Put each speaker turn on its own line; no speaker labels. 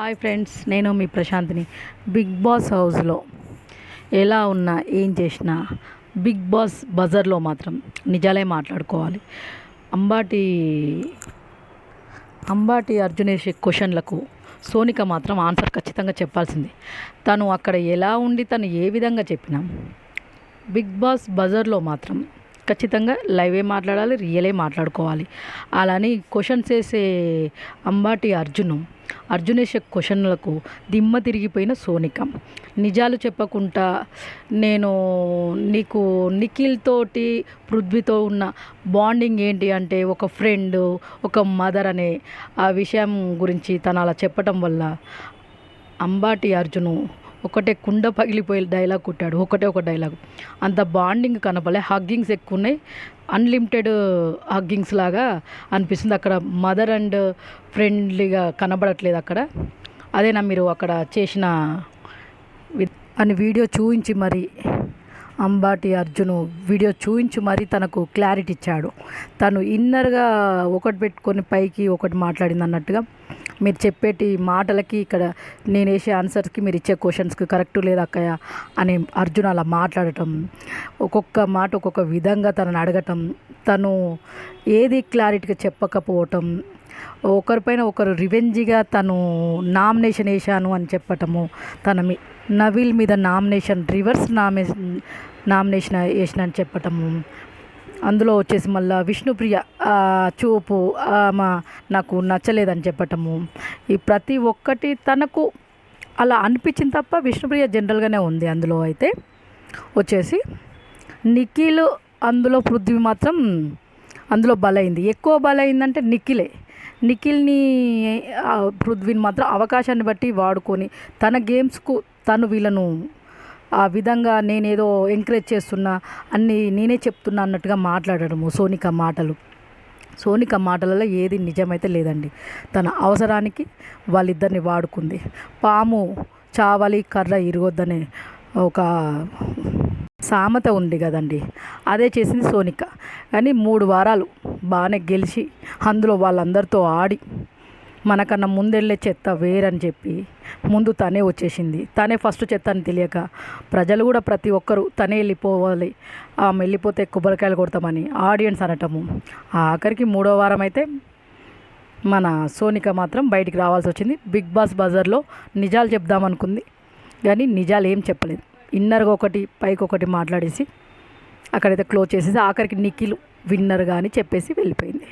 Hi friends, నేను మీ ప్రశాంత్ని. Big boss హౌస్లో ఎలా ఉన్నా ఏం చేసినా బిగ్ బాస్ బజర్లో మాత్రం నిజాలే మాట్లాడుకోవాలి. అంబాటి అంబాటి అర్జున్ వేసే క్వశ్చన్లకు సోనిక మాత్రం ఆన్సర్ ఖచ్చితంగా చెప్పాల్సింది. తను అక్కడ ఎలా ఉండి తను ఏ విధంగా చెప్పినా బిగ్ బాస్ బజర్లో మాత్రం ఖచ్చితంగా లైవే మాట్లాడాలి, రియలే మాట్లాడుకోవాలి. అలాని క్వశ్చన్స్ వేసే అంబాటి అర్జున్ వేసే క్వశ్చన్లకు దిమ్మ తిరిగిపోయిన సోనిక నిజాలు చెప్పకుండా నేను నీకు నిఖిల్ తోటి పృథ్వీతో ఉన్న బాండింగ్ ఏంటి అంటే ఒక ఫ్రెండ్, ఒక మదర్ అనే ఆ విషయం గురించి తను అలా చెప్పటం వల్ల అంబాటి అర్జును ఒకటే కుండ పగిలిపోయే డైలాగ్ కొట్టాడు. ఒక డైలాగ్ అంత బాండింగ్ కనపలే. హగ్గింగ్స్ ఎక్కువ ఉన్నాయి, అన్లిమిటెడ్ హగ్గింగ్స్ లాగా అనిపిస్తుంది. అక్కడ మదర్ అండ్ ఫ్రెండ్లీగా కనబడట్లేదు. అదేనా మీరు అక్కడ చేసిన అని వీడియో చూపించి మరి అంబాటి అర్జును వీడియో చూపించి మరి తనకు క్లారిటీ ఇచ్చాడు. తను ఇన్నర్గా ఒకటి పెట్టుకొని పైకి ఒకటి మాట్లాడింది అన్నట్టుగా మీరు చెప్పేటి మాటలకి ఇక్కడ నేను వేసే ఆన్సర్స్కి మీరు ఇచ్చే క్వశ్చన్స్కి కరెక్ట్ లేదా అక్కయ్య అని అర్జున్ అలా మాట్లాడటం, ఒక్కొక్క మాట ఒక్కొక్క విధంగా తనని అడగటం, తను ఏది క్లారిటీగా చెప్పకపోవటం, ఒకరిపైన ఒకరు రివెంజిగా తను నామినేషన్ వేసాను అని చెప్పటము, నవీల్ మీద రివర్స్ నామినేషన్ వేసిన అని చెప్పటము, అందులో వచ్చేసి మళ్ళీ విష్ణుప్రియ చూపు నాకు నచ్చలేదని చెప్పటము, ఈ ప్రతి ఒక్కటి తనకు అలా అనిపించింది తప్ప విష్ణుప్రియ జనరల్గానే ఉంది. అందులో అయితే వచ్చేసి నిఖిల్, అందులో పృథ్వీ మాత్రం అందులో బలైంది. ఎక్కువ బలైందంటే నిఖిల్ని పృథ్వీని మాత్రం అవకాశాన్ని బట్టి వాడుకొని తన గేమ్స్కు తను వీళ్ళను ఆ విధంగా నేనేదో ఎంకరేజ్ చేస్తున్నా అన్నీ నేనే చెప్తున్నా అన్నట్టుగా మాట్లాడడము. సోనిక మాటలలో ఏది నిజమైతే లేదండి. తన అవసరానికి వాళ్ళిద్దరిని వాడుకుంది. పాము చావాలి కర్ర ఇరగొద్దనే ఒక సామెత ఉంది కదండి, అదే చేసింది సోనిక. కానీ 3 వారాలు బాగానే గెలిచి అందులో వాళ్ళందరితో ఆడి మనకన్నా ముందెళ్ళే చెత్త వేరని చెప్పి ముందు తనే వచ్చేసింది. తనే ఫస్ట్ చెత్త అని తెలియక ప్రజలు కూడా ప్రతి ఒక్కరూ తనే వెళ్ళిపోవాలి, ఆమె వెళ్ళిపోతే కొబ్బరికాయలు కొడతామని ఆడియన్స్ అనటము. ఆఖరికి 3వ వారం అయితే మన సోనిక మాత్రం బయటికి రావాల్సి వచ్చింది. బిగ్ బాస్ బజర్లో నిజాలు చెప్దామనుకుంది కానీ నిజాలు ఏం చెప్పలేదు. ఇన్నర్గా ఒకటి పైకి ఒకటి మాట్లాడేసి అక్కడైతే క్లోజ్ చేసేసి ఆఖరికి నిఖిల్ విన్నర్గా అని చెప్పేసి వెళ్ళిపోయింది.